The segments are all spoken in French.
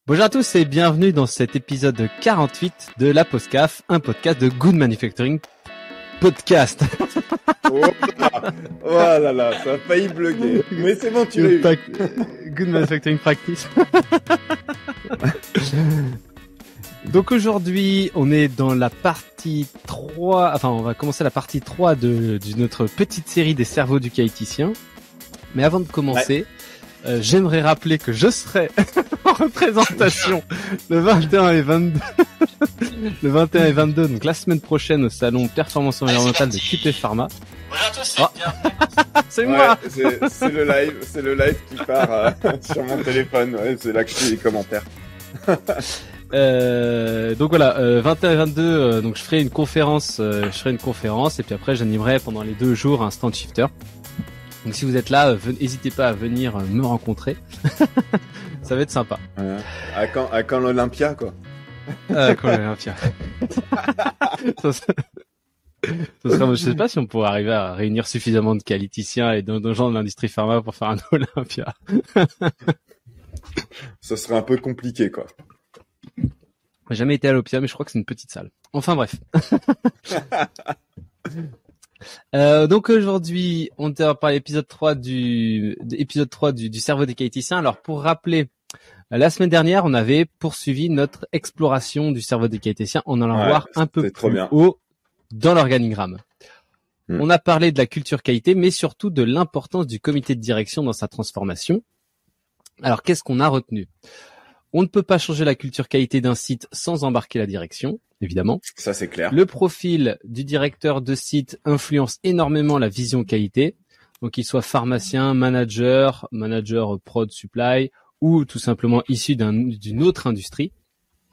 Bonjour à tous et bienvenue dans cet épisode 48 de la Postcaf, un podcast de Good Manufacturing Podcast. Oh là là, ça a failli bloquer. Mais c'est bon, tu l'as eu. Good Manufacturing Practice. Donc aujourd'hui, on est dans la partie 3, enfin on va commencer la partie 3 de notre petite série des cerveaux du qualiticien. Mais avant de commencer, j'aimerais rappeler que je serai en représentation le 21 et 22, le 21 et 22, donc la semaine prochaine au salon Performance Environnementale de QT Pharma. Bonjour à tous, C'est moi. C'est le live qui part sur mon téléphone. Ouais, c'est là que je fais les commentaires. Donc voilà, 21 et 22, donc je ferai une conférence, et puis après j'animerai pendant les 2 jours un stand shifter. Donc si vous êtes là, n'hésitez pas à venir me rencontrer. Ça va être sympa. À quand l'Olympia, quoi. Quand l'Olympia. Ça serait, je sais pas si on pourrait arriver à réunir suffisamment de qualiticiens et de gens de l'industrie pharma pour faire un Olympia. Ça serait un peu compliqué, quoi. J'ai jamais été à l'Olympia, mais je crois que c'est une petite salle. Enfin bref. Donc aujourd'hui, on va parler épisode 3 du cerveau des qualiticiens. Alors pour rappeler, la semaine dernière, on avait poursuivi notre exploration du cerveau des qualiticiens en allant voir un peu plus haut dans l'organigramme. On a parlé de la culture qualité, mais surtout de l'importance du comité de direction dans sa transformation. Alors qu'est-ce qu'on a retenu ? On ne peut pas changer la culture qualité d'un site sans embarquer la direction, évidemment. Ça, c'est clair. Le profil du directeur de site influence énormément la vision qualité. Donc, qu'il soit pharmacien, manager prod supply ou tout simplement issu d'une autre industrie.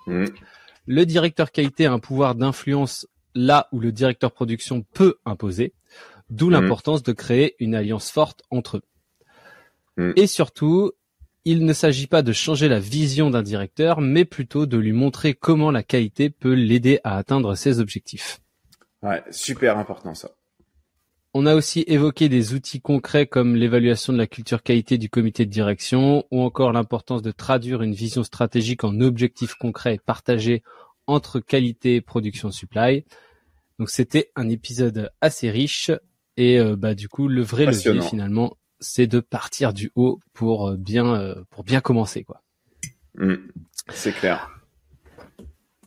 Le directeur qualité a un pouvoir d'influence là où le directeur production peut imposer. D'où l'importance de créer une alliance forte entre eux. Et surtout, il ne s'agit pas de changer la vision d'un directeur, mais plutôt de lui montrer comment la qualité peut l'aider à atteindre ses objectifs. Ouais, super important ça. On a aussi évoqué des outils concrets comme l'évaluation de la culture qualité du comité de direction ou encore l'importance de traduire une vision stratégique en objectifs concrets et partagés entre qualité et production supply. Donc c'était un épisode assez riche et du coup le vrai levier finalement c'est de partir du haut pour bien commencer, quoi. C'est clair.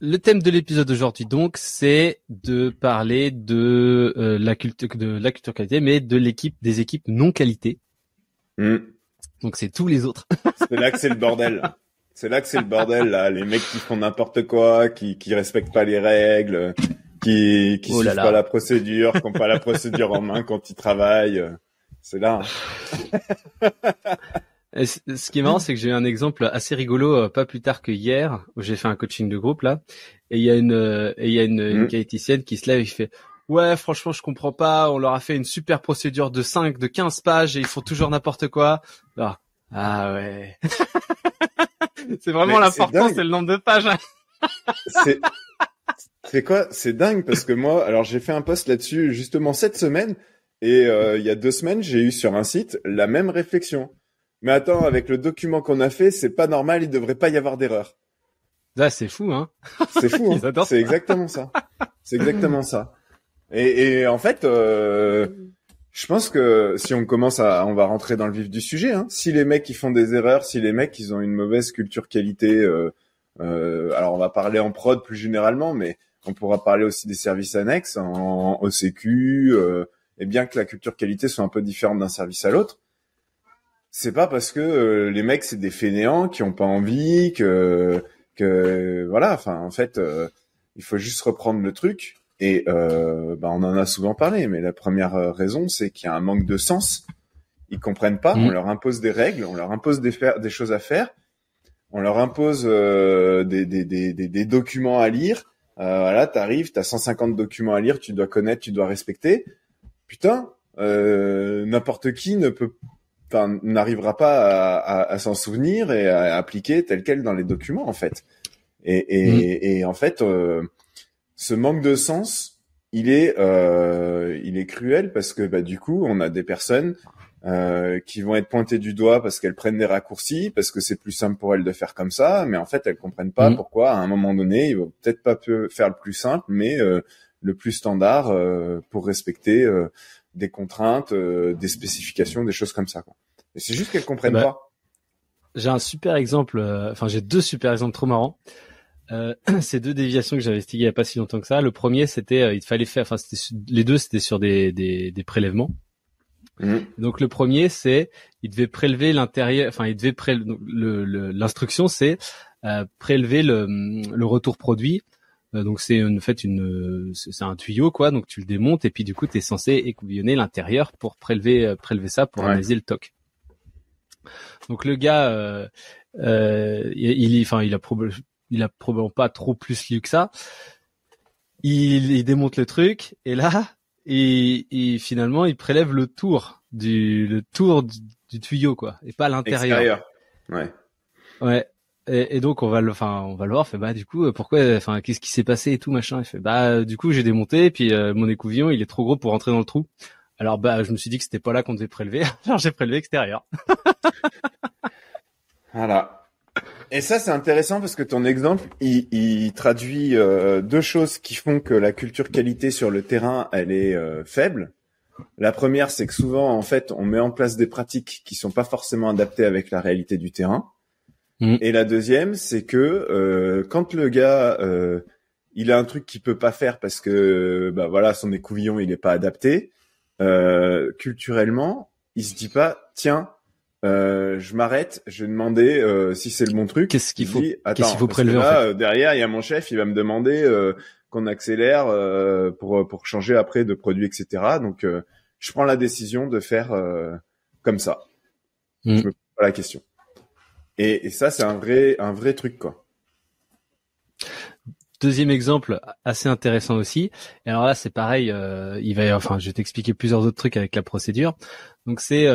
Le thème de l'épisode d'aujourd'hui, donc, c'est de parler de la culture qualité, mais de des équipes non qualité. Donc, c'est tous les autres. C'est là que c'est le bordel. C'est là que c'est le bordel, là. Les mecs qui font n'importe quoi, qui respectent pas les règles, qui suivent pas la procédure, qui ont pas la procédure en main quand ils travaillent. C'est là. Ce qui est marrant, c'est que j'ai eu un exemple assez rigolo pas plus tard que hier où j'ai fait un coaching de groupe là et il y a une qualiticienne qui se lève et qui fait ouais franchement je comprends pas, on leur a fait une super procédure de 15 pages et ils font toujours n'importe quoi. Alors, ah ouais. C'est vraiment l'important, c'est le nombre de pages. C'est quoi? C'est dingue parce que moi alors j'ai fait un post là-dessus justement cette semaine. Et il y a 2 semaines, j'ai eu sur un site la même réflexion. Mais attends, avec le document qu'on a fait, c'est pas normal, il devrait pas y avoir d'erreur. Ah, c'est fou, hein. C'est fou, hein. C'est exactement ça. C'est exactement ça. Et en fait, je pense que si on on va rentrer dans le vif du sujet, hein. Si les mecs ils font des erreurs, si les mecs ils ont une mauvaise culture qualité, alors on va parler en prod plus généralement, mais on pourra parler aussi des services annexes en OCQ, et bien que la culture qualité soit un peu différente d'un service à l'autre, c'est pas parce que les mecs c'est des fainéants qui ont pas envie que voilà, enfin en fait il faut juste reprendre le truc et on en a souvent parlé, mais la première raison c'est qu'il y a un manque de sens. Ils comprennent pas, on leur impose des règles, on leur impose des choses à faire, on leur impose des documents à lire. Voilà, t'arrives, t'as 150 documents à lire, tu dois connaître, tu dois respecter. Putain, n'importe qui n'arrivera pas à s'en souvenir et à appliquer tel quel dans les documents en fait. Et en fait, ce manque de sens, il est cruel parce que du coup, on a des personnes qui vont être pointées du doigt parce qu'elles prennent des raccourcis, parce que c'est plus simple pour elles de faire comme ça, mais en fait elles comprennent pas pourquoi à un moment donné ils vont peut-être pas faire le plus simple, mais le plus standard pour respecter des contraintes, des spécifications, des choses comme ça, quoi. Et c'est juste qu'elles comprennent pas. J'ai un super exemple, j'ai deux super exemples trop marrants. Ces deux déviations que j'avais investiguées il y a pas si longtemps que ça. Le premier, c'était, il fallait faire, les deux, c'était sur des prélèvements. Donc le premier, c'est, il devait prélever l'intérieur, il devait l'instruction, c'est prélever le retour produit. Donc c'est c'est un tuyau, quoi. Donc tu le démontes et puis du coup t'es censé écouvillonner l'intérieur pour prélever ça pour analyser le toc. Donc le gars, il a probablement pas trop plus lu que ça. Il démonte le truc et là, et finalement il prélève le tour du tuyau, quoi, et pas l'intérieur. Extérieur. Ouais. Ouais. Et donc on va le voir. Fait du coup pourquoi, qu'est-ce qui s'est passé et tout machin. Il fait du coup j'ai démonté et puis mon écouvillon il est trop gros pour rentrer dans le trou. Alors je me suis dit que c'était pas là qu'on devait prélever. Alors j'ai prélevé extérieur. Voilà. Et ça, c'est intéressant parce que ton exemple, il traduit deux choses qui font que la culture qualité sur le terrain, elle est faible. La première, c'est que souvent, en fait, on met en place des pratiques qui sont pas forcément adaptées avec la réalité du terrain. Et la deuxième, c'est que quand le gars, il a un truc qu'il peut pas faire parce que, son écouvillon, il est pas adapté, culturellement, il se dit pas, tiens, je m'arrête, je vais demander si c'est le bon truc. Qu'est-ce qu'il faut prélever, là, en fait. Derrière, il y a mon chef, il va me demander qu'on accélère pour changer après de produit, etc. Donc, je prends la décision de faire comme ça. Je me pose pas la question. Et ça, c'est un vrai truc, quoi. Deuxième exemple assez intéressant aussi. Et alors là, c'est pareil. Je vais t'expliquer plusieurs autres trucs avec la procédure. Donc c'est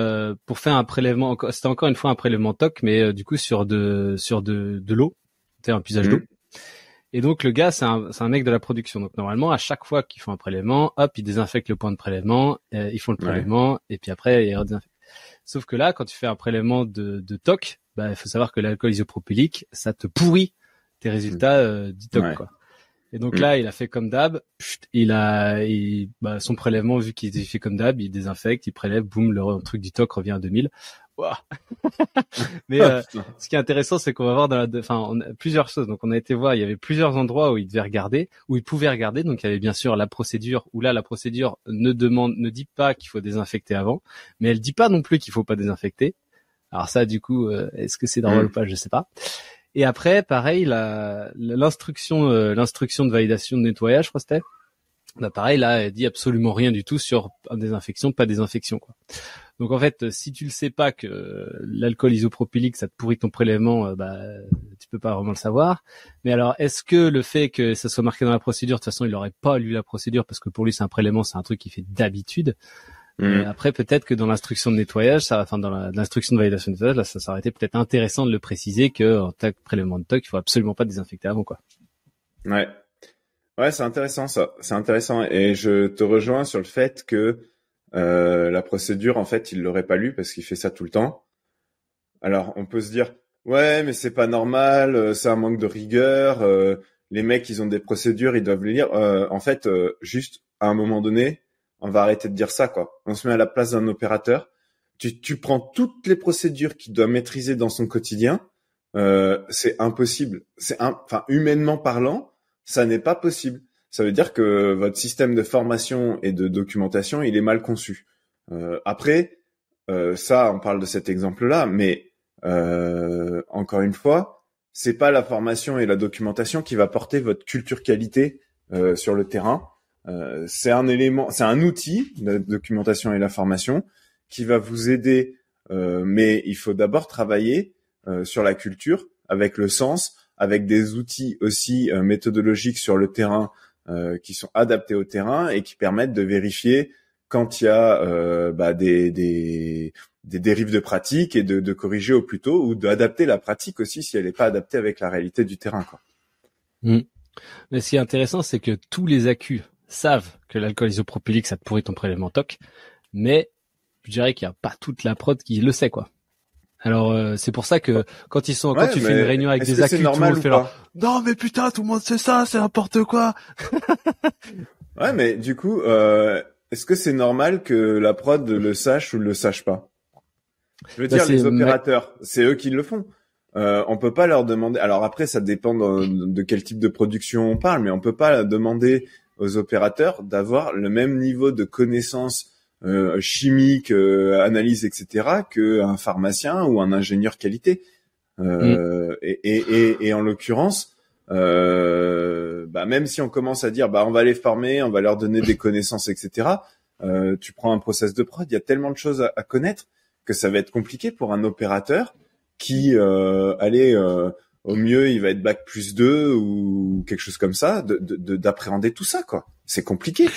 pour faire un prélèvement. C'était encore une fois un prélèvement TOC, mais du coup sur de l'eau, c'est un puisage d'eau. Et donc le gars, c'est un mec de la production. Donc normalement, à chaque fois qu'ils font un prélèvement, hop, ils désinfectent le point de prélèvement, ils font le prélèvement, et puis après ils redésinfectent. Sauf que là, quand tu fais un prélèvement de TOC, il faut savoir que l'alcool isopropylique, ça te pourrit tes résultats du TOC, quoi. Et donc là, il a fait comme d'hab. Son prélèvement, vu qu'il fait comme d'hab, il désinfecte, il prélève, boum, le truc du TOC revient à 2000. Wow. Mais ce qui est intéressant, c'est qu'on va voir on a plusieurs choses. Donc on a été voir, il y avait plusieurs endroits où il pouvait regarder. Donc il y avait bien sûr la procédure, où là la procédure ne dit pas qu'il faut désinfecter avant, mais elle dit pas non plus qu'il faut pas désinfecter. Alors ça, du coup, est-ce que c'est normal ou pas, je sais pas. Et après, pareil, l'instruction de validation de nettoyage, je crois que c'était. Pareil, là, elle dit absolument rien du tout sur désinfection, pas désinfection, quoi. Donc en fait, si tu le sais pas que l'alcool isopropylique, ça te pourrit ton prélèvement, tu peux pas vraiment le savoir. Mais alors, est-ce que le fait que ça soit marqué dans la procédure, de toute façon, il aurait pas lu la procédure parce que pour lui, c'est un prélèvement, c'est un truc qu'il fait d'habitude. Après, peut-être que dans l'instruction de nettoyage, dans l'instruction de validation de nettoyage, là, ça aurait été peut-être intéressant de le préciser que en tant que prélèvement de TOC, il faut absolument pas désinfecter avant, quoi. Ouais, c'est intéressant ça. C'est intéressant et je te rejoins sur le fait que la procédure, en fait, il l'aurait pas lu parce qu'il fait ça tout le temps. Alors, on peut se dire, ouais, mais c'est pas normal, c'est un manque de rigueur. Les mecs, ils ont des procédures, ils doivent les lire. En fait, juste à un moment donné, on va arrêter de dire ça, quoi. On se met à la place d'un opérateur. Tu prends toutes les procédures qu'il doit maîtriser dans son quotidien. C'est impossible. Humainement parlant, ça n'est pas possible. Ça veut dire que votre système de formation et de documentation, il est mal conçu. Après, ça, on parle de cet exemple-là, mais encore une fois, c'est pas la formation et la documentation qui va porter votre culture qualité sur le terrain. C'est un outil, la documentation et la formation, qui va vous aider, mais il faut d'abord travailler sur la culture, avec le sens, avec des outils aussi méthodologiques sur le terrain qui sont adaptés au terrain et qui permettent de vérifier quand il y a des dérives de pratique et de corriger au plus tôt ou d'adapter la pratique aussi si elle n'est pas adaptée avec la réalité du terrain, quoi. Mais ce qui est intéressant, c'est que tous les accus savent que l'alcool isopropylique, ça te pourrit ton prélèvement TOC, mais je dirais qu'il y a pas toute la prod qui le sait, quoi. Alors c'est pour ça que quand tu fais une réunion avec des accus, tout le monde fait genre non mais putain tout le monde sait ça, c'est n'importe quoi. Ouais, mais du coup est-ce que c'est normal que la prod le sache ou le sache pas? Je veux dire les opérateurs, c'est eux qui le font. On peut pas leur demander. Alors après ça dépend de quel type de production on parle, mais on peut pas demander aux opérateurs d'avoir le même niveau de connaissance chimique, analyse, etc. que un pharmacien ou un ingénieur qualité. Et en l'occurrence, même si on commence à dire, on va les former, on va leur donner des connaissances, etc. Tu prends un process de prod, il y a tellement de choses à connaître que ça va être compliqué pour un opérateur qui, au mieux, il va être bac+2 ou quelque chose comme ça, d'appréhender tout ça, quoi. C'est compliqué.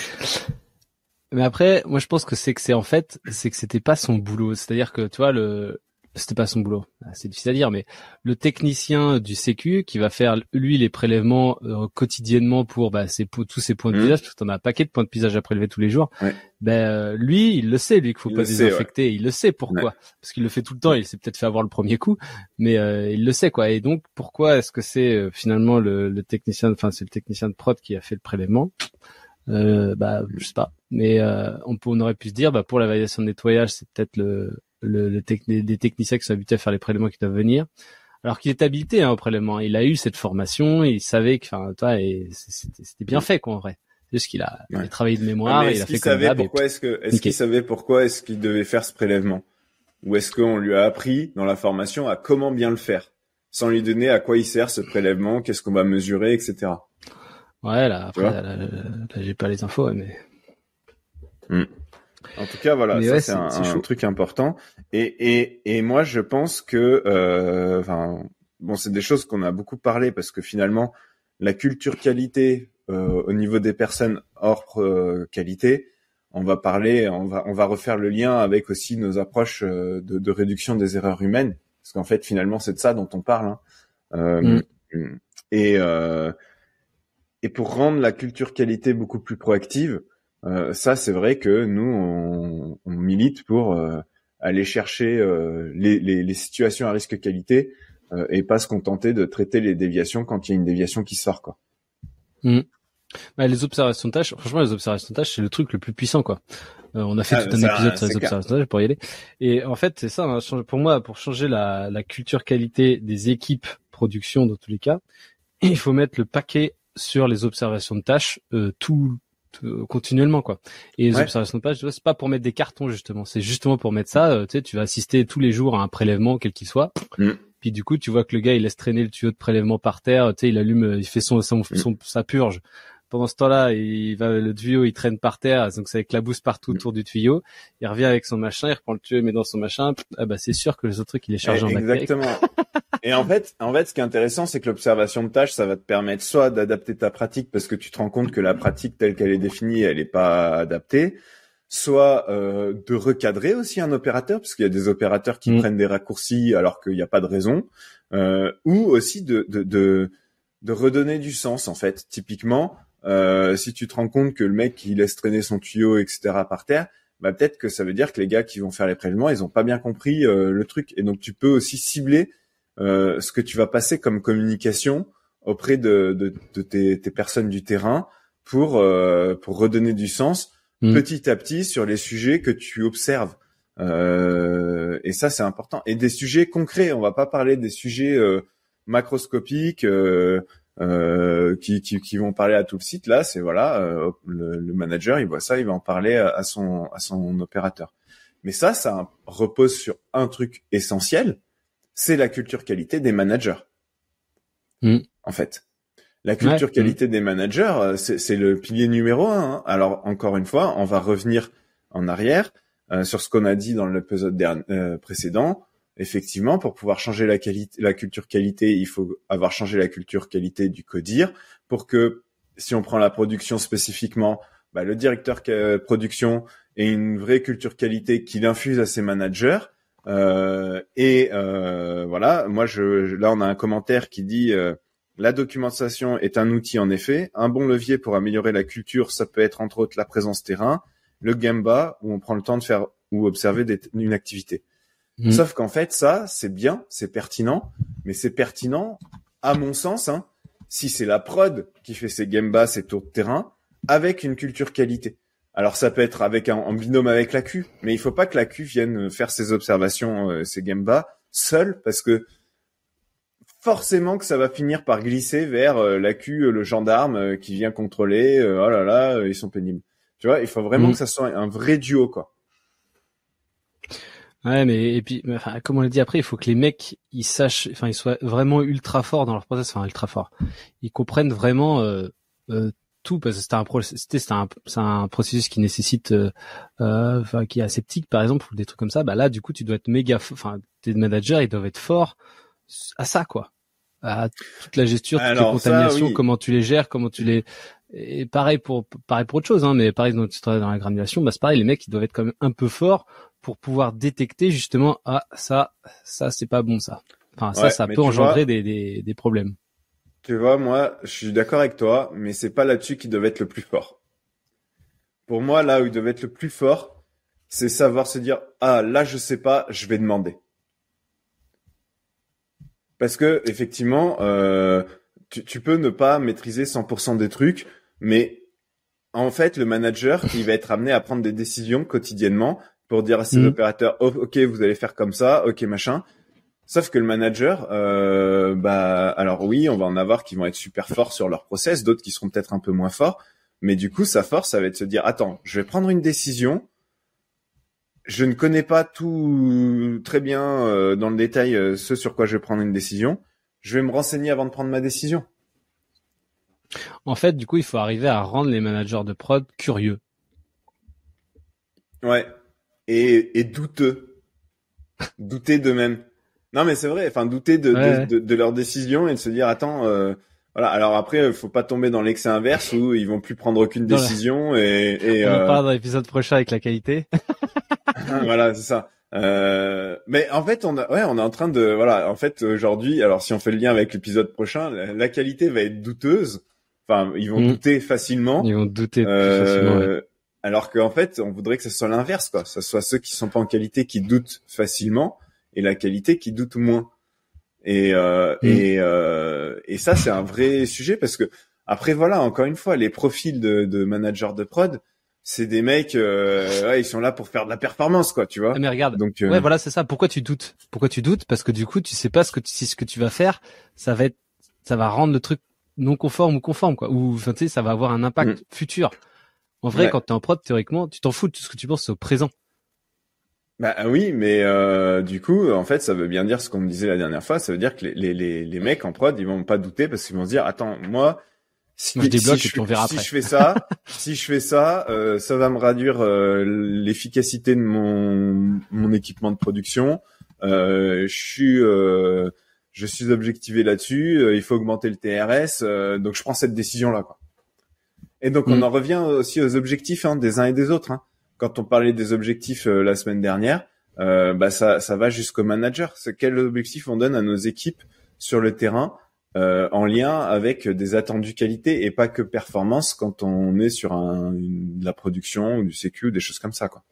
Mais après, moi je pense que c'est que c'était pas son boulot. C'est-à-dire que tu vois c'était pas son boulot. C'est difficile à dire, mais le technicien du Sécu qui va faire lui les prélèvements quotidiennement pour tous ses points de pisage, parce que t'en as un paquet de points de pisage à prélever tous les jours. Ouais. Lui, il le sait, lui qu'il faut pas désinfecter. Ouais. Il le sait pourquoi, parce qu'il le fait tout le temps. Il s'est peut-être fait avoir le premier coup, mais il le sait quoi. Et donc pourquoi est-ce que c'est finalement le technicien, c'est le technicien de prod qui a fait le prélèvement? Je sais pas. Mais on aurait pu se dire, pour la validation de nettoyage, c'est peut-être des techniciens qui sont habitués à faire les prélèvements qui doivent venir, alors qu'il est habilité au prélèvement. Il a eu cette formation, et il savait que, c'était bien fait quoi en vrai. C'est juste qu'il a travaillé de mémoire, et il a fait comme d'hab. Est-ce qu'il savait pourquoi est-ce qu'il devait faire ce prélèvement, ou est-ce qu'on lui a appris dans la formation à comment bien le faire, sans lui donner à quoi il sert ce prélèvement, qu'est-ce qu'on va mesurer, etc. Ouais, là j'ai pas les infos, mais. En tout cas, voilà, mais ça c'est un truc important. Et moi, je pense que, c'est des choses qu'on a beaucoup parlé parce que finalement, la culture qualité au niveau des personnes hors qualité, on va refaire le lien avec aussi nos approches de réduction des erreurs humaines, parce qu'en fait, finalement, c'est de ça dont on parle. Et pour rendre la culture qualité beaucoup plus proactive. Ça, c'est vrai que nous, on milite pour aller chercher les situations à risque qualité et pas se contenter de traiter les déviations quand il y a une déviation qui sort, quoi. Les observations de tâches, franchement, les observations de tâches, c'est le truc le plus puissant, quoi. On a fait tout un épisode sur les observations de tâches pour y aller. Et en fait, c'est ça, hein, pour moi, pour changer la culture qualité des équipes production, dans tous les cas, il faut mettre le paquet sur les observations de tâches continuellement quoi. Et les observations de tâches, c'est pas pour mettre des cartons justement, c'est justement pour mettre ça, tu vas assister tous les jours à un prélèvement quel qu'il soit. Puis du coup, tu vois que le gars il laisse traîner le tuyau de prélèvement par terre, il allume, il fait sa purge. Pendant ce temps-là, le tuyau il traîne par terre, donc ça éclabousse partout autour du tuyau. Il revient avec son machin, il reprend le tuyau, il met dans son machin. C'est sûr que les autres trucs il est chargé en bactéries. Exactement. Et en fait, ce qui est intéressant, c'est que l'observation de tâches, ça va te permettre soit d'adapter ta pratique parce que tu te rends compte que la pratique telle qu'elle est définie, elle est pas adaptée, soit de recadrer aussi un opérateur parce qu'il y a des opérateurs qui prennent des raccourcis alors qu'il n'y a pas de raison, ou aussi de redonner du sens en fait. Typiquement, si tu te rends compte que le mec il laisse traîner son tuyau, etc. par terre, peut-être que ça veut dire que les gars qui vont faire les prélèvements, ils ont pas bien compris le truc. Et donc tu peux aussi cibler ce que tu vas passer comme communication auprès de tes personnes du terrain pour redonner du sens petit à petit sur les sujets que tu observes. Et ça, c'est important. Et des sujets concrets. On va pas parler des sujets macroscopiques qui vont parler à tout le site. Là, c'est le manager, il voit ça, il va en parler à son opérateur. Mais ça repose sur un truc essentiel. C'est la culture qualité des managers. En fait, la culture qualité des managers, c'est le pilier numéro 1. Hein. Alors encore une fois, on va revenir en arrière sur ce qu'on a dit dans l'épisode précédent. Effectivement, pour pouvoir changer la culture qualité, il faut avoir changé la culture qualité du CODIR pour que, si on prend la production spécifiquement, le directeur production ait une vraie culture qualité qu'il infuse à ses managers. Voilà, moi là on a un commentaire qui dit la documentation est un outil en effet, un bon levier pour améliorer la culture, ça peut être entre autres la présence terrain, le Gemba où on prend le temps de faire ou observer une activité. Sauf qu'en fait, ça, c'est bien, c'est pertinent, mais c'est pertinent, à mon sens, hein, si c'est la prod qui fait ses gembas, ses tours de terrain, avec une culture qualité. Alors ça peut être avec en binôme avec la Q, mais il faut pas que la Q vienne faire ses observations, ses gembas, seule, parce que forcément que ça va finir par glisser vers la Q, le gendarme qui vient contrôler, oh là là, ils sont pénibles. Tu vois, il faut vraiment que ça soit un vrai duo, quoi. Ouais, mais et puis, enfin, comme on l'a dit après, il faut que les mecs, ils sachent, enfin, ils soient vraiment ultra forts dans leur process, enfin, ultra forts. Ils comprennent vraiment tout, parce que c'est un processus qui nécessite, enfin, qui est aseptique, par exemple, ou des trucs comme ça. Bah là, du coup, tu dois être méga, enfin, tes managers, ils doivent être forts à ça, quoi, à toute la gestion, toutes les contaminations, oui. Comment tu les gères, comment tu les, et pareil pour autre chose, hein, mais pareil dans la granulation, bah c'est pareil, les mecs, ils doivent être quand même un peu forts pour pouvoir détecter justement, ça c'est pas bon, ça. Enfin, ça peut engendrer des problèmes. Tu vois, moi, je suis d'accord avec toi, mais c'est pas là-dessus qu'ils doivent être le plus fort. Pour moi, là où ils doivent être le plus fort, c'est savoir se dire, là, je sais pas, je vais demander. Parce que, effectivement, tu peux ne pas maîtriser 100% des trucs, mais en fait, le manager, il va être amené à prendre des décisions quotidiennement pour dire à ses opérateurs, ok, vous allez faire comme ça, ok, machin. Sauf que le manager, alors oui, on va en avoir qui vont être super forts sur leur process, d'autres qui seront peut-être un peu moins forts. Mais du coup, sa force, ça va être de se dire, attends, je vais prendre une décision. Je ne connais pas tout très bien dans le détail ce sur quoi je vais prendre une décision. Je vais me renseigner avant de prendre ma décision. En fait, du coup, il faut arriver à rendre les managers de prod curieux. Ouais. Et douteux. Douter d'eux-mêmes. Non, mais c'est vrai. Enfin, douter de leurs décisions et de se dire, attends, voilà. Alors après, faut pas tomber dans l'excès inverse où ils vont plus prendre aucune décision on en parlera dans l'épisode prochain avec la qualité. Voilà, c'est ça. Mais en fait, on est en train de, voilà, en fait, aujourd'hui, alors si on fait le lien avec l'épisode prochain, la qualité va être douteuse. Enfin, ils vont douter facilement. Ils vont douter plus facilement. Ouais. Alors qu'en fait, on voudrait que ce soit l'inverse, quoi. Ce soit ceux qui sont pas en qualité qui doutent facilement et la qualité qui doute moins. Et ça, c'est un vrai sujet parce que après, voilà, encore une fois, les profils de managers de prod, c'est des mecs, ils sont là pour faire de la performance, quoi, tu vois. Mais regarde, donc ouais, voilà, c'est ça. Pourquoi tu doutes Parce que du coup, tu sais pas si ce que tu vas faire, ça va rendre le truc non conforme ou conforme, quoi. Ou, enfin, tu sais, ça va avoir un impact futur. En vrai, quand t'es en prod, théoriquement, tu t'en fous de tout ce que tu penses au présent. Bah oui, mais du coup, en fait, ça veut bien dire ce qu'on me disait la dernière fois. Ça veut dire que les mecs en prod, ils vont pas douter parce qu'ils vont se dire, attends, moi, si je fais ça, ça va me réduire l'efficacité de mon équipement de production. Je suis objectivé là-dessus. Il faut augmenter le TRS. Donc je prends cette décision là, quoi. Et donc on en revient aussi aux objectifs des uns et des autres. Hein. Quand on parlait des objectifs la semaine dernière, ça va jusqu'au manager. C'est quel objectif on donne à nos équipes sur le terrain en lien avec des attendus qualité et pas que performance quand on est sur de la production ou du sécu ou des choses comme ça, quoi.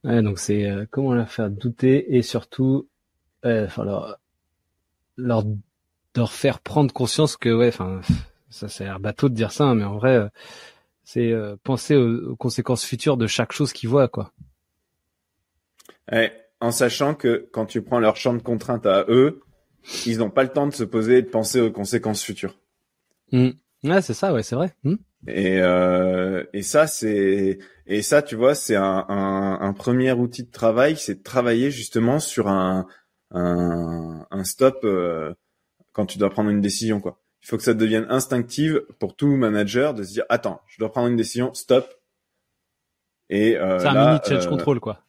Ouais, donc c'est comment leur faire douter et surtout leur faire prendre conscience que ça a l'air bateau de dire ça, hein, mais en vrai c'est penser aux conséquences futures de chaque chose qu'ils voient, quoi. Ouais, en sachant que quand tu prends leur champ de contrainte à eux, ils n'ont pas le temps de se poser et de penser aux conséquences futures. Ouais, c'est ça, ouais, c'est vrai. Et ça, tu vois, c'est un premier outil de travail, c'est de travailler justement sur un stop quand tu dois prendre une décision, quoi. Il faut que ça devienne instinctive pour tout manager de se dire, attends, je dois prendre une décision, stop. Et c'est un mini change control, quoi.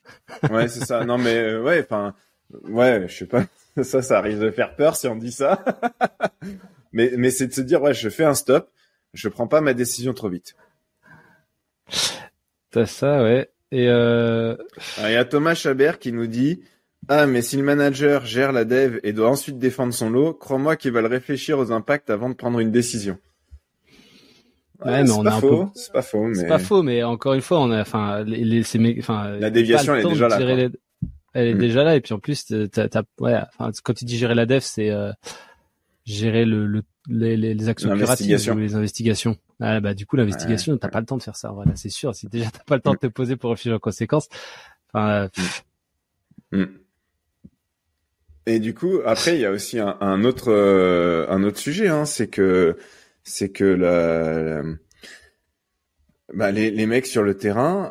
Ouais, c'est ça. Non, mais je sais pas. Ça arrive de faire peur si on dit ça. mais c'est de se dire, ouais, je fais un stop. Je prends pas ma décision trop vite. T'as ça, ouais. Et il y a Thomas Chabert qui nous dit, mais si le manager gère la dev et doit ensuite défendre son lot, crois-moi qu'il va le réfléchir aux impacts avant de prendre une décision. Ouais, mais on a un peu. C'est pas faux, mais. C'est pas faux, mais encore une fois, on a, enfin, la déviation, elle est déjà là. Elle est déjà là, et puis en plus, ouais, enfin, quand tu dis gérer la dev, c'est gérer les actions curatives ou les investigations. Ah, bah, du coup, l'investigation, t'as pas le temps de faire ça. Voilà, c'est sûr. Si déjà t'as pas le temps de te poser pour réfléchir aux conséquences, enfin. Et du coup, après, il y a aussi un autre sujet, hein, c'est que les mecs sur le terrain,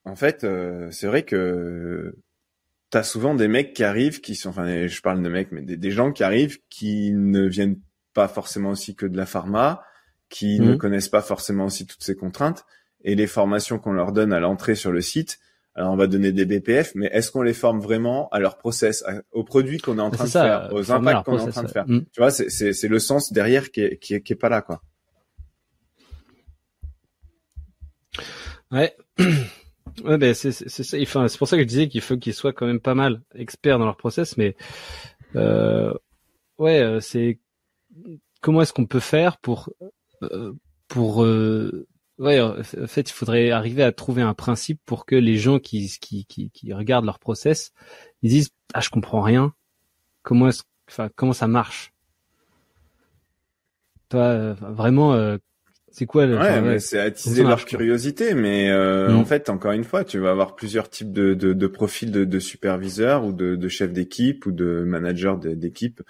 en fait, c'est vrai que t'as souvent des mecs qui arrivent, enfin, je parle de mecs, mais des gens qui arrivent qui ne viennent pas forcément aussi que de la pharma, qui ne connaissent pas forcément aussi toutes ces contraintes, et les formations qu'on leur donne à l'entrée sur le site. Alors on va donner des BPF, mais est-ce qu'on les forme vraiment à leur process, aux produits qu'on est en train de faire, aux impacts qu'on est en train de faire? Tu vois, c'est le sens derrière qui est pas là, quoi. Ouais. Ouais, ben c'est ça. Enfin, c'est pour ça que je disais qu'il faut qu'ils soient quand même pas mal experts dans leur process, mais c'est comment est-ce qu'on peut faire pour ouais, en fait, il faudrait arriver à trouver un principe pour que les gens qui regardent leur process, ils disent je comprends rien. Comment ça marche? Toi, vraiment, c'est quoi mais c'est attiser leur curiosité, mais en fait, encore une fois, tu vas avoir plusieurs types de profils de superviseurs ou de chefs d'équipe ou de managers d'équipe.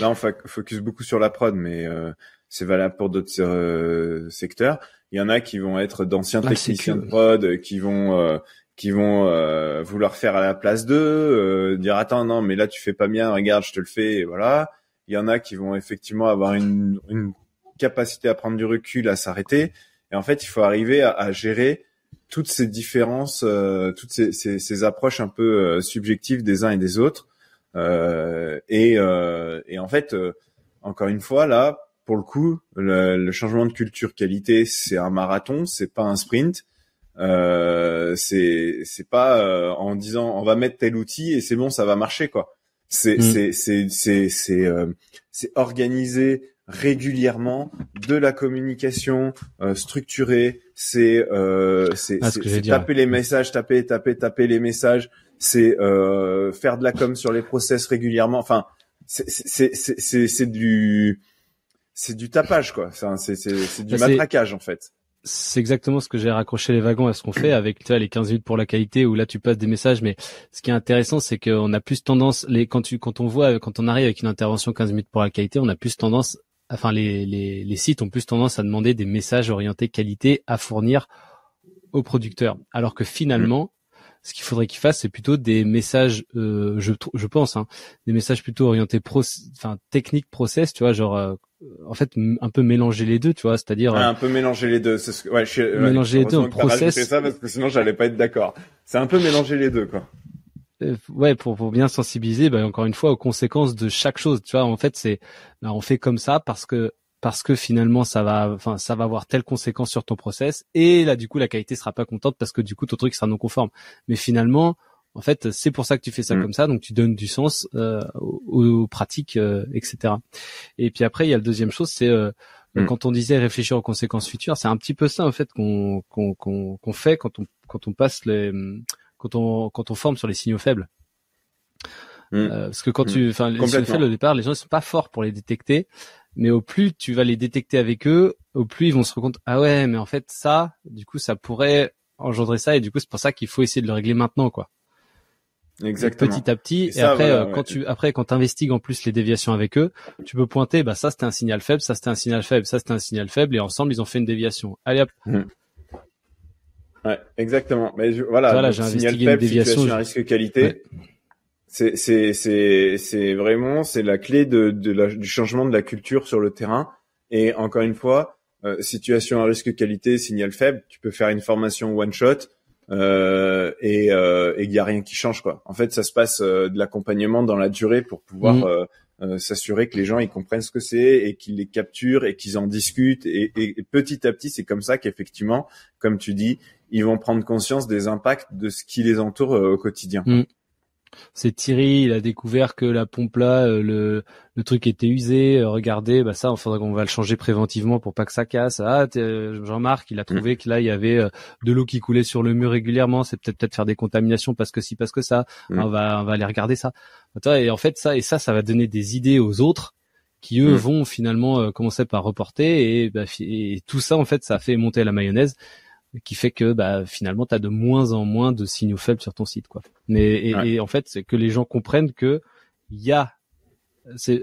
Là, on focus beaucoup sur la prod, mais c'est valable pour d'autres secteurs. Il y en a qui vont être d'anciens techniciens de prod, qui vont vouloir faire à la place d'eux, dire attends non mais là tu fais pas bien, regarde je te le fais et voilà. Il y en a qui vont effectivement avoir une capacité à prendre du recul, à s'arrêter, et en fait il faut arriver à gérer toutes ces différences, toutes ces approches un peu subjectives des uns et des autres, et en fait encore une fois là pour le coup le changement de culture qualité c'est un marathon, c'est pas un sprint. C'est pas en disant on va mettre tel outil et c'est bon ça va marcher quoi. C'est organiser régulièrement de la communication structurée, c'est taper les messages, taper les messages, c'est faire de la com sur les process régulièrement. Enfin c'est du tapage quoi. Enfin, c'est du matraquage en fait. C'est exactement ce que j'ai raccroché les wagons à ce qu'on fait avec les 15 minutes pour la qualité où là tu passes des messages, mais ce qui est intéressant c'est qu'on a plus tendance quand on arrive avec une intervention 15 minutes pour la qualité, on a plus tendance, enfin les sites ont plus tendance à demander des messages orientés qualité à fournir aux producteurs, alors que finalement ce qu'il faudrait qu'ils fassent, c'est plutôt des messages, je pense, des messages plutôt orientés technique process, tu vois, genre, en fait, un peu mélanger les deux, tu vois, c'est-à-dire un peu mélanger les deux. C'est mélanger les deux en process. Ça parce que sinon j'allais pas être d'accord. C'est un peu mélanger les deux, quoi. Ouais, pour bien sensibiliser, encore une fois, aux conséquences de chaque chose, tu vois. En fait, on fait comme ça parce que finalement ça va avoir telle conséquence sur ton process, et là du coup la qualité sera pas contente parce que du coup ton truc sera non conforme. Mais finalement, en fait, c'est pour ça que tu fais ça comme ça, donc tu donnes du sens aux pratiques, etc. Et puis après, il y a la deuxième chose, c'est quand on disait réfléchir aux conséquences futures, c'est un petit peu ça en fait qu'on fait quand on passe quand on forme sur les signaux faibles. Parce que les signaux faibles au départ, les gens ne sont pas forts pour les détecter. Mais au plus tu vas les détecter avec eux, au plus ils vont se rendre compte mais en fait ça, du coup ça pourrait engendrer ça, et du coup c'est pour ça qu'il faut essayer de le régler maintenant quoi. Exactement. Et petit à petit, et après quand tu investigues en plus les déviations avec eux, tu peux pointer ça c'était un signal faible, ça c'était un signal faible, ça c'était un signal faible, et ensemble ils ont fait une déviation. Allez hop. Ouais, exactement. Mais voilà, j'ai signal investigué faible, une déviation, situation à risque qualité. Ouais. C'est vraiment la clé du changement de la culture sur le terrain. Et encore une fois, situation à risque qualité, signal faible, tu peux faire une formation one shot et il y a rien qui change quoi. En fait, ça se passe de l'accompagnement dans la durée pour pouvoir s'assurer que les gens ils comprennent ce que c'est et qu'ils les capturent et qu'ils en discutent, et petit à petit, c'est comme ça qu'effectivement, comme tu dis, ils vont prendre conscience des impacts de ce qui les entoure au quotidien. C'est Thierry, il a découvert que la pompe là, le truc était usé. Regardez, bah ça, il faudra qu'on va le changer préventivement pour pas que ça casse. Ah, Jean-Marc, il a trouvé que là, il y avait de l'eau qui coulait sur le mur régulièrement. C'est peut-être faire des contaminations parce que si, parce que ça. On va aller regarder ça. Et en fait, ça va donner des idées aux autres qui eux vont finalement commencer par reporter et tout ça, en fait, ça a fait monter la mayonnaise, qui fait que finalement t'as de moins en moins de signaux faibles sur ton site, quoi. Et en fait, c'est que les gens comprennent que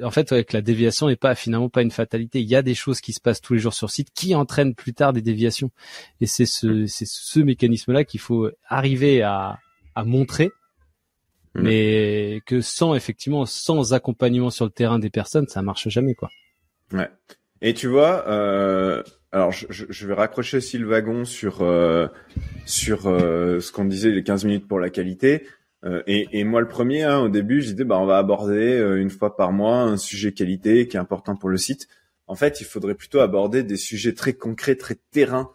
en fait, que la déviation n'est finalement pas une fatalité. Il y a des choses qui se passent tous les jours sur site qui entraînent plus tard des déviations. Et c'est ce mécanisme-là qu'il faut arriver à montrer, mais que sans accompagnement sur le terrain des personnes, ça marche jamais, quoi. Ouais. Et tu vois, alors je vais raccrocher aussi le wagon sur ce qu'on disait, les 15 minutes pour la qualité. Et moi, le premier, au début, j'ai dit, on va aborder une fois par mois un sujet qualité qui est important pour le site. En fait, il faudrait plutôt aborder des sujets très concrets, très terrain,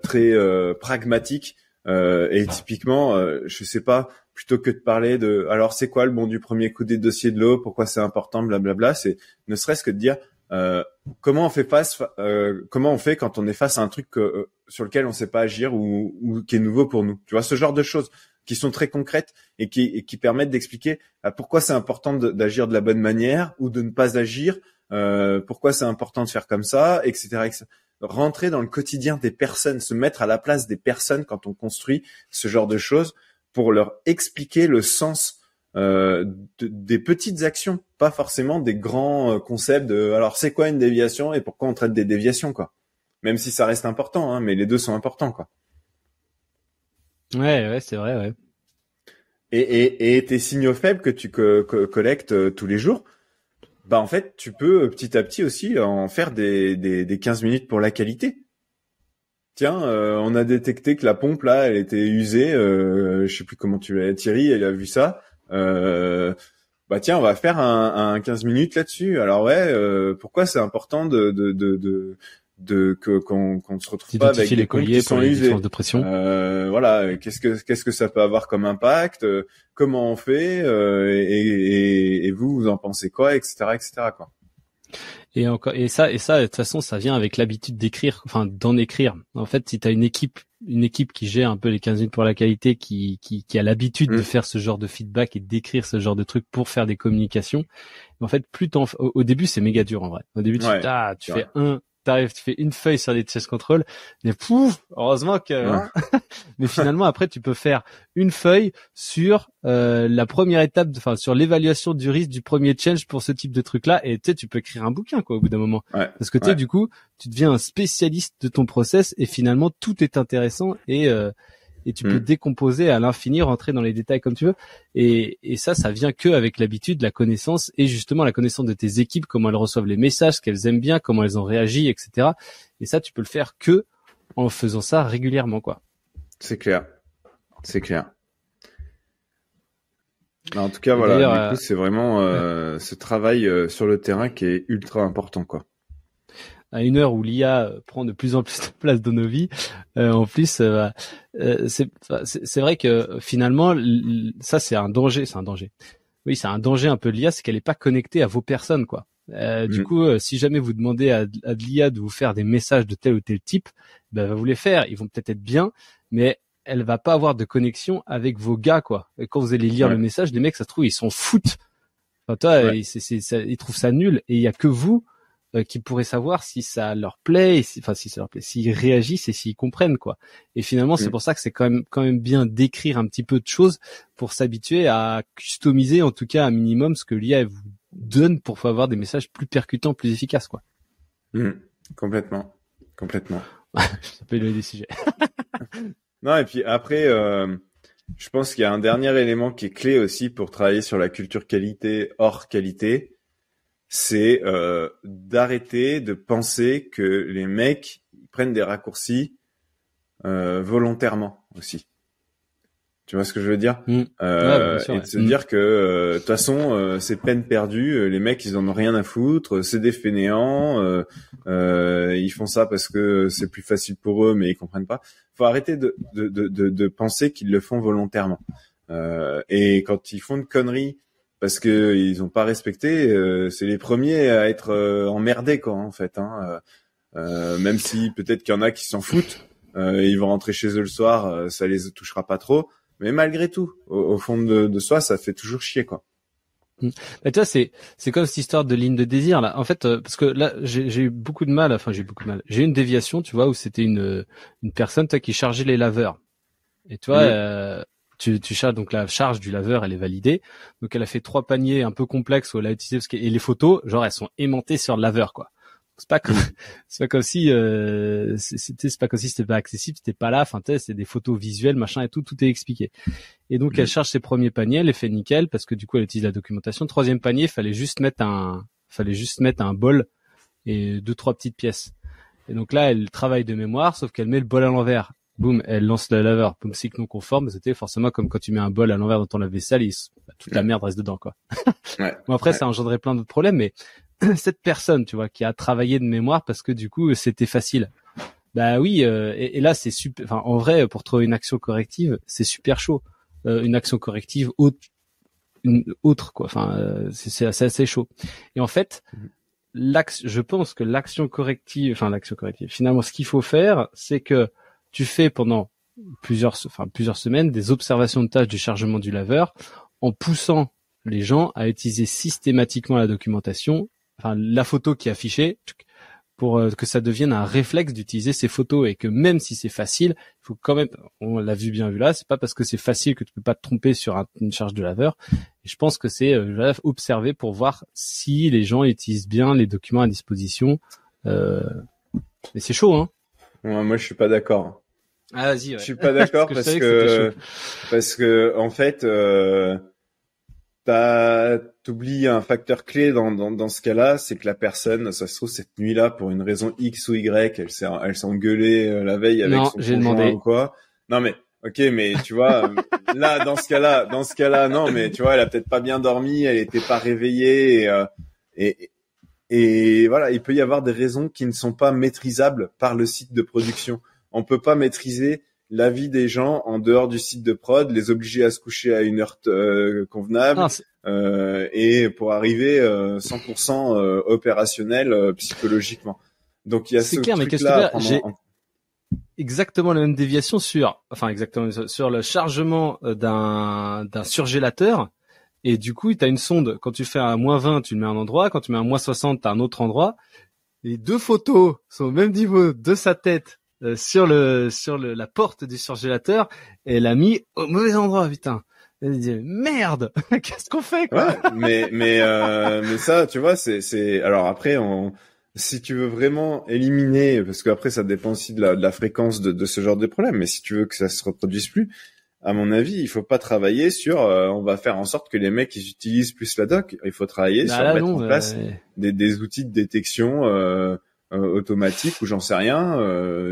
très pragmatiques. Et typiquement, je sais pas, plutôt que de parler de, alors c'est quoi le bon du premier coup des dossiers de l'eau, pourquoi c'est important, blablabla, c'est ne serait-ce que de dire comment on fait quand on est face à un truc sur lequel on sait pas agir ou qui est nouveau pour nous. Tu vois, ce genre de choses qui sont très concrètes et qui permettent d'expliquer pourquoi c'est important d'agir de la bonne manière ou de ne pas agir, pourquoi c'est important de faire comme ça, etc., etc. Rentrer dans le quotidien des personnes, se mettre à la place des personnes quand on construit ce genre de choses pour leur expliquer le sens des petites actions, pas forcément des grands concepts de alors c'est quoi une déviation et pourquoi on traite des déviations, quoi. Même si ça reste important, mais les deux sont importants, quoi. Ouais, c'est vrai, ouais. Et tes signaux faibles que tu collectes tous les jours, en fait, tu peux petit à petit aussi en faire des 15 minutes pour la qualité. Tiens, on a détecté que la pompe là, elle était usée. Je sais plus comment tu l'as, Thierry, elle a vu ça. Tiens, on va faire un 15 minutes là-dessus. Alors pourquoi c'est important qu'on se retrouve pas avec des pompes qui sont usées de pression. Voilà, qu'est-ce que ça peut avoir comme impact, comment on fait, et vous en pensez quoi, etc., quoi. Et ça, de toute façon, ça vient avec l'habitude d'écrire, enfin, d'en écrire. En fait, si t'as une équipe qui gère un peu les 15 minutes pour la qualité, qui a l'habitude de faire ce genre de feedback et d'écrire ce genre de trucs pour faire des communications, en fait, au début, c'est méga dur, en vrai. Au début, tu fais une feuille sur les chest control, mais heureusement que, mais finalement après tu peux faire une feuille sur la première étape, sur l'évaluation du risque du premier change pour ce type de truc là, et tu peux écrire un bouquin, quoi, au bout d'un moment, parce que du coup tu deviens un spécialiste de ton process et finalement tout est intéressant et tu peux décomposer à l'infini, rentrer dans les détails comme tu veux. Et ça vient que avec l'habitude, la connaissance et justement la connaissance de tes équipes, comment elles reçoivent les messages, ce qu'elles aiment bien, comment elles ont réagi, etc. Et ça, tu peux le faire que en faisant ça régulièrement, quoi. C'est clair. En tout cas, voilà. Du coup, c'est vraiment ce travail sur le terrain qui est ultra important, quoi. À une heure où l'IA prend de plus en plus de place dans nos vies, en plus, c'est vrai que finalement, ça c'est un danger. Oui, c'est un danger un peu de l'IA, c'est qu'elle est pas connectée à vos personnes, quoi. Du coup, si jamais vous demandez à de l'IA de vous faire des messages de tel ou tel type, elle va vous les faire. Ils vont peut-être être bien, mais elle va pas avoir de connexion avec vos gars, quoi. Et quand vous allez lire le message, les mecs, ça se trouve, ils s'en foutent. Enfin, ils trouvent ça nul, et il y a que vous qui pourraient savoir si ça leur plaît, s'ils réagissent et s'ils comprennent, quoi. Et finalement, c'est pour ça que c'est quand même bien d'écrire un petit peu de choses pour s'habituer à customiser, en tout cas, un minimum ce que l'IA vous donne pour avoir des messages plus percutants, plus efficaces, quoi. Complètement. Ça peut éloigner des sujets. Non, et puis après, je pense qu'il y a un dernier élément qui est clé aussi pour travailler sur la culture qualité hors qualité. C'est d'arrêter de penser que les mecs prennent des raccourcis volontairement aussi. Tu vois ce que je veux dire? Bien sûr, et de se dire que de toute façon c'est peine perdue, les mecs ils en ont rien à foutre, c'est des fainéants, ils font ça parce que c'est plus facile pour eux mais ils comprennent pas. Faut arrêter de penser qu'ils le font volontairement. Et quand ils font de conneries parce que ils ont pas respecté, c'est les premiers à être emmerdés quoi en fait. Hein. Même si peut-être qu'il y en a qui s'en foutent, ils vont rentrer chez eux le soir, ça les touchera pas trop. Mais malgré tout, au fond de soi, ça fait toujours chier quoi. Bah, tu vois, c'est comme cette histoire de ligne de désir là. En fait, parce que là, j'ai eu beaucoup de mal. Enfin, j'ai eu beaucoup de mal. J'ai eu une déviation, tu vois, où c'était une personne, toi, qui chargeait les laveurs. Et tu vois, tu charges donc la charge du laveur, elle est validée. Donc elle a fait 3 paniers un peu complexes où elle a utilisé et les photos, genre elles sont aimantées sur le laveur quoi. C'est pas comme si c'est pas comme si c'était pas accessible, c'était pas là. Enfin, tu sais, c'est des photos visuelles, machin et tout est expliqué. Et donc elle charge ses premiers paniers, elle les fait nickel parce que du coup elle utilise la documentation. 3e panier, fallait juste mettre un bol et 2-3 petites pièces. Et donc là elle travaille de mémoire, sauf qu'elle met le bol à l'envers. Boum, elle lance le laveur. Boum, cycle non conforme. C'était forcément comme quand tu mets un bol à l'envers dans ton lave-vaisselle, toute la merde reste dedans, quoi. Bon, après, ça a engendré plein d'autres problèmes, mais cette personne, tu vois, qui a travaillé de mémoire parce que du coup, c'était facile. Bah oui, et là, c'est super. Enfin, en vrai, pour trouver une action corrective, c'est super chaud. Une action corrective autre, quoi. Enfin, c'est assez chaud. Et en fait, je pense que l'action corrective, finalement, ce qu'il faut faire, c'est que tu fais pendant plusieurs semaines des observations de tâches du chargement du laveur en poussant les gens à utiliser systématiquement la documentation, enfin la photo qui est affichée, pour que ça devienne un réflexe d'utiliser ces photos et que même si c'est facile, il faut quand même, on l'a bien vu là, c'est pas parce que c'est facile que tu peux pas te tromper sur une charge de laveur. Et je pense que c'est observer pour voir si les gens utilisent bien les documents à disposition. Mais c'est chaud, hein. Ouais, moi, je suis pas d'accord. Ah, vas-y, ouais. Je suis pas d'accord parce que en fait, t'oublies un facteur clé dans ce cas-là, c'est que la personne, ça se trouve cette nuit-là pour une raison X ou Y, elle s'est engueulée la veille avec son conjoint ou quoi. Non mais ok, mais tu vois, là dans ce cas-là, non mais tu vois, elle a peut-être pas bien dormi, elle était pas réveillée et voilà, il peut y avoir des raisons qui ne sont pas maîtrisables par le site de production. On peut pas maîtriser la vie des gens en dehors du site de prod, les obliger à se coucher à une heure convenable, et pour arriver 100% opérationnel psychologiquement. Donc il y a ce clair, truc-là. J'ai exactement la même déviation sur le chargement d'un surgélateur. Et du coup, tu as une sonde. Quand tu fais un -20, tu le mets à un endroit. Quand tu mets un -60, tu as un autre endroit. Les 2 photos sont au même niveau de sa tête sur la porte du surgélateur. Et elle l'a mis au mauvais endroit, putain. Elle dit merde, qu'est-ce qu'on fait quoi? Ouais, mais ça, tu vois, c'est alors après si tu veux vraiment éliminer, parce qu'après ça dépend aussi de la fréquence de ce genre de problème, mais si tu veux que ça se reproduise plus, à mon avis, il faut pas travailler sur on va faire en sorte que les mecs ils utilisent plus la doc. Il faut travailler sur mettre en place des outils de détection automatique ou j'en sais rien.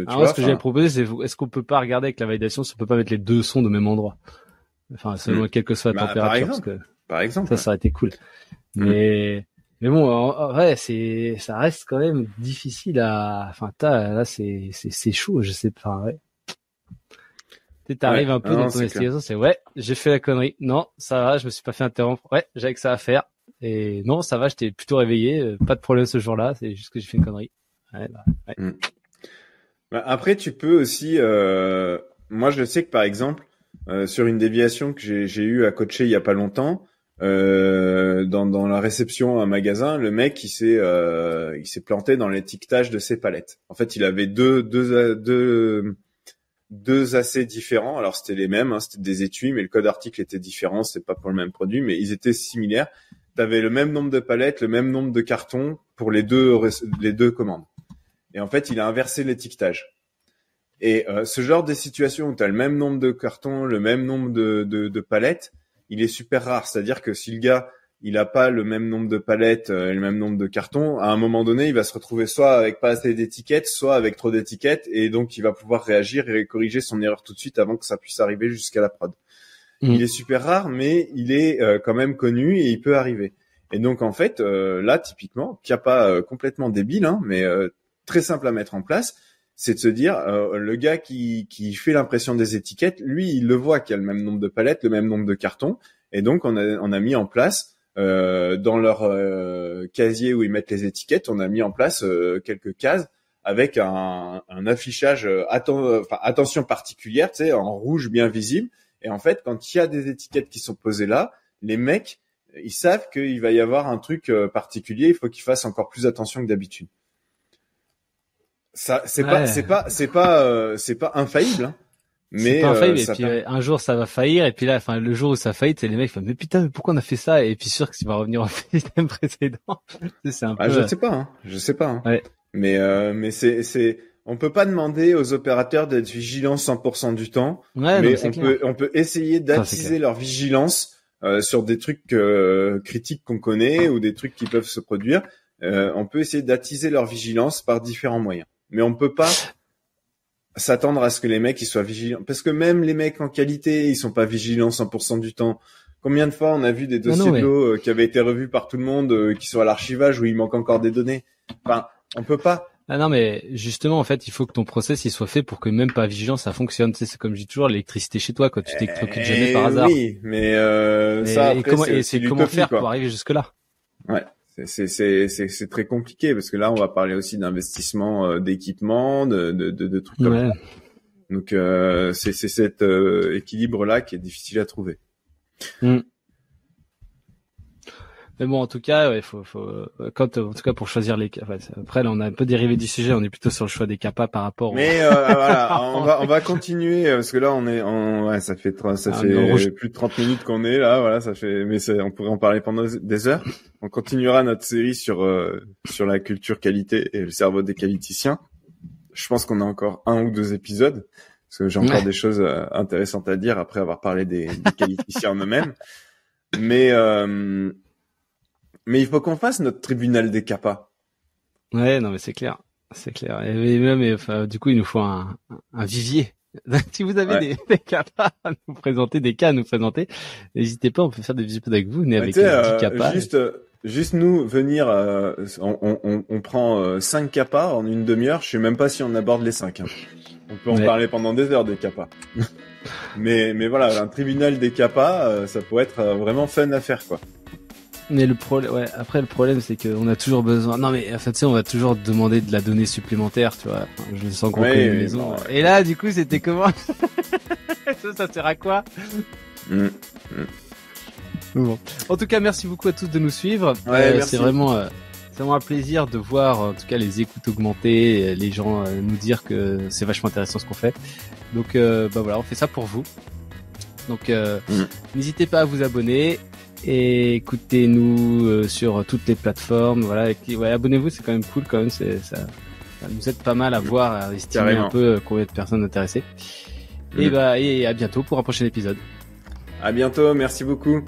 Alors, ce que j'avais proposé, c'est est-ce qu'on peut pas regarder avec la validation si on peut pas mettre les 2 sondes au même endroit, enfin selon quelle que soit la température, par exemple, ça aurait été cool. Mais bon, en vrai, ça reste quand même difficile à. Enfin, là, c'est chaud, je sais pas. Ouais. T'arrives un peu dans ton investigation, c'est ouais, j'ai fait la connerie. Non, ça va, je me suis pas fait interrompre. Ouais, j'avais que ça à faire. Et non, ça va, j'étais plutôt réveillé, pas de problème ce jour-là. C'est juste que j'ai fait une connerie. Ouais. Après, tu peux aussi. Moi, je sais que par exemple, sur une déviation que j'ai eu à coacher il y a pas longtemps, dans la réception à un magasin, le mec il s'est planté dans l'étiquetage de ses palettes. En fait, il avait deux AC différents. Alors c'était les mêmes, hein, c'était des étuis, mais le code article était différent. C'est pas pour le même produit, mais ils étaient similaires. T'avais le même nombre de palettes, le même nombre de cartons pour les deux commandes. Et en fait, il a inversé l'étiquetage. Et ce genre de situation où tu as le même nombre de cartons, le même nombre de palettes, il est super rare. C'est-à-dire que si le gars, il a pas le même nombre de palettes et le même nombre de cartons, à un moment donné, il va se retrouver soit avec pas assez d'étiquettes, soit avec trop d'étiquettes, et donc il va pouvoir réagir et corriger son erreur tout de suite avant que ça puisse arriver jusqu'à la prod. Il est super rare, mais il est quand même connu et il peut arriver. Et donc en fait, là, typiquement, qui a pas complètement débile, hein, mais très simple à mettre en place, c'est de se dire, le gars qui fait l'impression des étiquettes, lui, il le voit qu'il y a le même nombre de palettes, le même nombre de cartons, et donc on a mis en place dans leur casier où ils mettent les étiquettes, on a mis en place quelques cases avec un affichage attention particulière, tu sais, en rouge bien visible. Et en fait, quand il y a des étiquettes qui sont posées là, les mecs, ils savent qu'il va y avoir un truc particulier, il faut qu'ils fassent encore plus attention que d'habitude. Ça, c'est pas infaillible, hein. Mais c'est pas infaillible, et puis un jour ça va faillir, et puis là, enfin le jour où ça faillit, c'est les mecs font mais putain, mais pourquoi on a fait ça? Et puis sûr que ça va revenir au système précédent. C'est un peu. Je sais pas, hein. Ouais. Mais c'est on peut pas demander aux opérateurs d'être vigilants 100% du temps, ouais, mais non, on peut essayer d'attiser leur vigilance sur des trucs critiques qu'on connaît ou des trucs qui peuvent se produire. On peut essayer d'attiser leur vigilance par différents moyens. Mais on peut pas s'attendre à ce que les mecs ils soient vigilants, parce que même les mecs en qualité, ils sont pas vigilants 100% du temps. Combien de fois on a vu des dossiers de l'eau qui avaient été revus par tout le monde, qui sont à l'archivage où il manque encore des données. Enfin, on peut pas. Ah non, mais justement, en fait, il faut que ton process il soit fait pour que même pas vigilant ça fonctionne. Tu sais, c'est comme je dis toujours, l'électricité chez toi, quoi. Tu t'électrocutes jamais par hasard. Oui, mais ça après, c'est comment faire pour arriver jusque là. Ouais. C'est très compliqué parce que là on va parler aussi d'investissement d'équipement, de trucs comme ça. Donc c'est cet équilibre là qui est difficile à trouver. Mais bon, en tout cas, ouais, faut en tout cas pour choisir les après là on a un peu dérivé du sujet, on est plutôt sur le choix des CAPA par rapport Mais voilà, on va continuer parce que là ça fait plus de 30 minutes qu'on est là, voilà, on pourrait en parler pendant des heures. On continuera notre série sur la culture qualité et le cerveau des qualiticiens. Je pense qu'on a encore 1 ou 2 épisodes parce que j'ai encore des choses intéressantes à dire après avoir parlé des qualiticiens en eux-mêmes. Mais il faut qu'on fasse notre tribunal des CAPA. Ouais, non, mais c'est clair. C'est clair. Et du coup, il nous faut un vivier. Si vous avez des CAPA à nous présenter, des cas à nous présenter, n'hésitez pas, on peut faire des visios avec vous, mais avec 10 CAPA. Juste nous venir, on prend 5 CAPA en une demi-heure. Je sais même pas si on aborde les 5. Hein. On peut en parler pendant des heures des CAPA. mais voilà, un tribunal des CAPA, ça pourrait être vraiment fun à faire, quoi. Mais le problème, c'est qu'on a toujours besoin. Non, mais en fait, tu sais, on va toujours demander de la donnée supplémentaire, tu vois. Enfin, je le sens qu'on connaît une maison. Non. Et là, du coup, c'était comment? ça sert à quoi? Bon. En tout cas, merci beaucoup à tous de nous suivre. C'est vraiment un plaisir de voir, en tout cas, les écoutes augmenter, les gens nous dire que c'est vachement intéressant ce qu'on fait. Donc, voilà, on fait ça pour vous. Donc, n'hésitez pas à vous abonner. Et écoutez-nous sur toutes les plateformes, voilà. Abonnez-vous, c'est quand même cool, quand même. Ça nous aide pas mal à voir, à estimer un peu combien de personnes intéressées. Et à bientôt pour un prochain épisode. À bientôt, merci beaucoup.